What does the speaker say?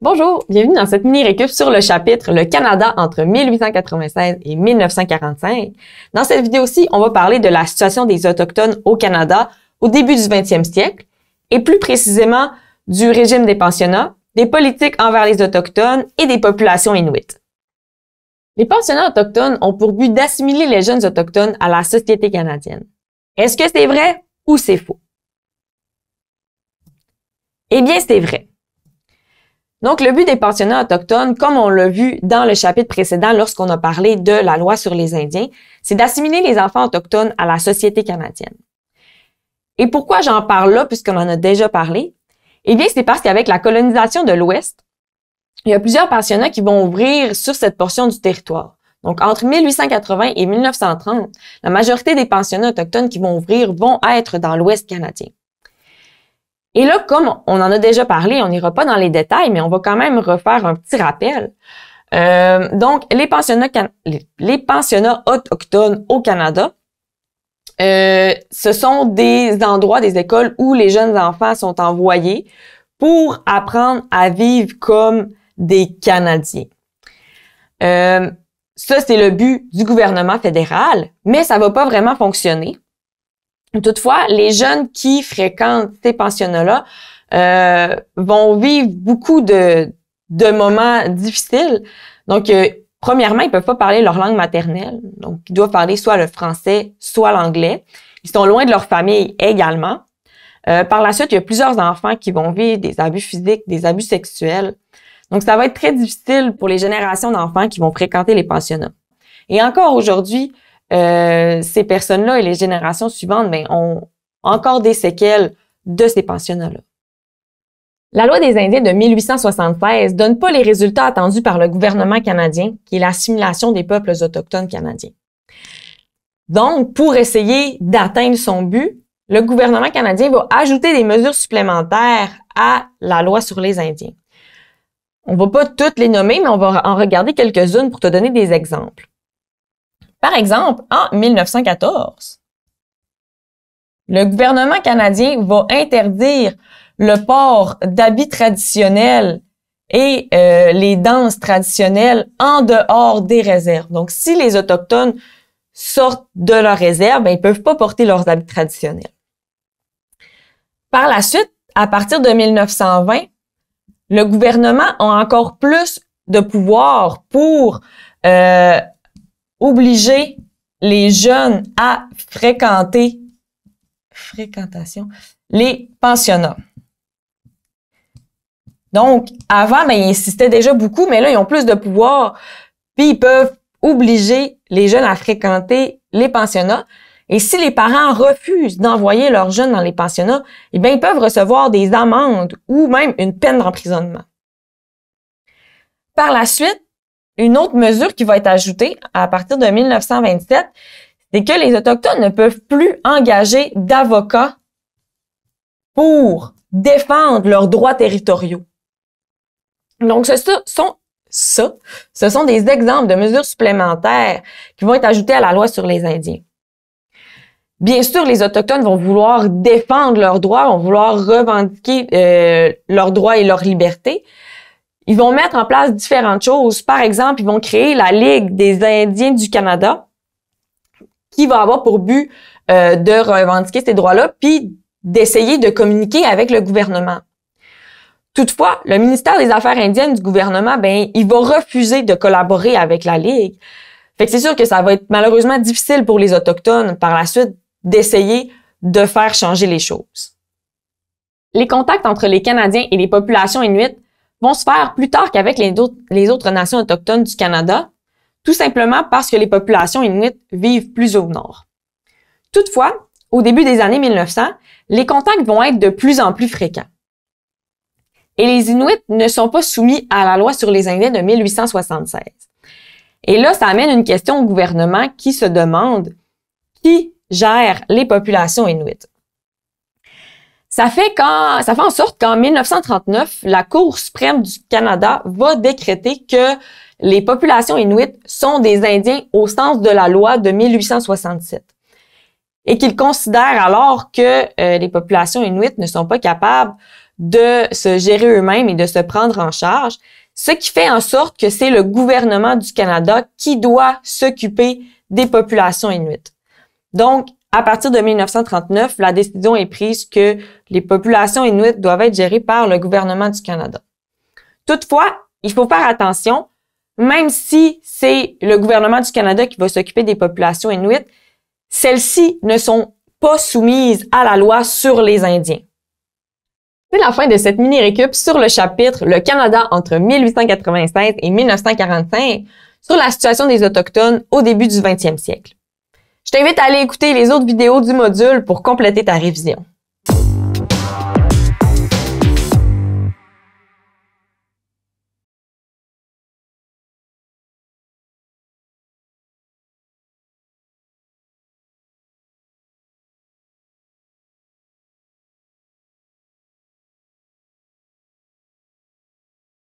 Bonjour, bienvenue dans cette mini-récup sur le chapitre Le Canada entre 1896 et 1945. Dans cette vidéo-ci, on va parler de la situation des Autochtones au Canada au début du 20e siècle et plus précisément du régime des pensionnats, des politiques envers les Autochtones et des populations inuites. Les pensionnats autochtones ont pour but d'assimiler les jeunes autochtones à la société canadienne. Est-ce que c'est vrai ou c'est faux? Eh bien, c'est vrai. Donc, le but des pensionnats autochtones, comme on l'a vu dans le chapitre précédent lorsqu'on a parlé de la loi sur les Indiens, c'est d'assimiler les enfants autochtones à la société canadienne. Et pourquoi j'en parle là, puisqu'on en a déjà parlé? Eh bien, c'est parce qu'avec la colonisation de l'Ouest, il y a plusieurs pensionnats qui vont ouvrir sur cette portion du territoire. Donc, entre 1880 et 1930, la majorité des pensionnats autochtones qui vont ouvrir vont être dans l'Ouest canadien. Et là, comme on en a déjà parlé, on n'ira pas dans les détails, mais on va quand même refaire un petit rappel. Donc, les pensionnats autochtones au Canada, ce sont des endroits, des écoles où les jeunes enfants sont envoyés pour apprendre à vivre comme des Canadiens. Ça, c'est le but du gouvernement fédéral, mais ça va pas vraiment fonctionner. Toutefois, les jeunes qui fréquentent ces pensionnats-là vont vivre beaucoup de moments difficiles. Donc, premièrement, ils peuvent pas parler leur langue maternelle. Donc, ils doivent parler soit le français, soit l'anglais. Ils sont loin de leur famille également. Par la suite, il y a plusieurs enfants qui vont vivre des abus physiques, des abus sexuels. Donc, ça va être très difficile pour les générations d'enfants qui vont fréquenter les pensionnats. Et encore aujourd'hui, ces personnes-là et les générations suivantes ont encore des séquelles de ces pensionnats-là. La loi des Indiens de 1876 donne pas les résultats attendus par le gouvernement canadien, qui est l'assimilation des peuples autochtones canadiens. Donc, pour essayer d'atteindre son but, le gouvernement canadien va ajouter des mesures supplémentaires à la loi sur les Indiens. On va pas toutes les nommer, mais on va en regarder quelques-unes pour te donner des exemples. Par exemple, en 1914, le gouvernement canadien va interdire le port d'habits traditionnels et les danses traditionnelles en dehors des réserves. Donc, si les Autochtones sortent de leur réserve, ils peuvent pas porter leurs habits traditionnels. Par la suite, à partir de 1920, le gouvernement a encore plus de pouvoir pour obliger les jeunes à fréquenter les pensionnats. Donc, avant, ils insistaient déjà beaucoup, mais là, ils ont plus de pouvoir, puis ils peuvent obliger les jeunes à fréquenter les pensionnats. Et si les parents refusent d'envoyer leurs jeunes dans les pensionnats, ils peuvent recevoir des amendes ou même une peine d'emprisonnement. Par la suite, une autre mesure qui va être ajoutée à partir de 1927, c'est que les Autochtones ne peuvent plus engager d'avocats pour défendre leurs droits territoriaux. Donc, ce sont des exemples de mesures supplémentaires qui vont être ajoutées à la loi sur les Indiens. Bien sûr, les Autochtones vont vouloir défendre leurs droits, vont vouloir revendiquer leurs droits et leurs libertés. Ils vont mettre en place différentes choses. Par exemple, ils vont créer la Ligue des Indiens du Canada qui va avoir pour but de revendiquer ces droits-là puis d'essayer de communiquer avec le gouvernement. Toutefois, le ministère des Affaires indiennes du gouvernement, il va refuser de collaborer avec la Ligue. Fait que c'est sûr que ça va être malheureusement difficile pour les Autochtones par la suite d'essayer de faire changer les choses. Les contacts entre les Canadiens et les populations inuites vont se faire plus tard qu'avec les autres nations autochtones du Canada, tout simplement parce que les populations inuites vivent plus au nord. Toutefois, au début des années 1900, les contacts vont être de plus en plus fréquents. Et les Inuits ne sont pas soumis à la loi sur les Indiens de 1876. Et là, ça amène une question au gouvernement qui se demande qui gère les populations inuites. Ça fait en sorte qu'en 1939, la Cour suprême du Canada va décréter que les populations inuites sont des Indiens au sens de la loi de 1867 et qu'il considère alors que les populations inuites ne sont pas capables de se gérer eux-mêmes et de se prendre en charge, ce qui fait en sorte que c'est le gouvernement du Canada qui doit s'occuper des populations inuites. Donc, à partir de 1939, la décision est prise que les populations inuites doivent être gérées par le gouvernement du Canada. Toutefois, il faut faire attention, même si c'est le gouvernement du Canada qui va s'occuper des populations inuites, celles-ci ne sont pas soumises à la loi sur les Indiens. C'est la fin de cette mini-récup sur le chapitre « Le Canada entre 1896 et 1945 » sur la situation des Autochtones au début du 20e siècle. Je t'invite à aller écouter les autres vidéos du module pour compléter ta révision.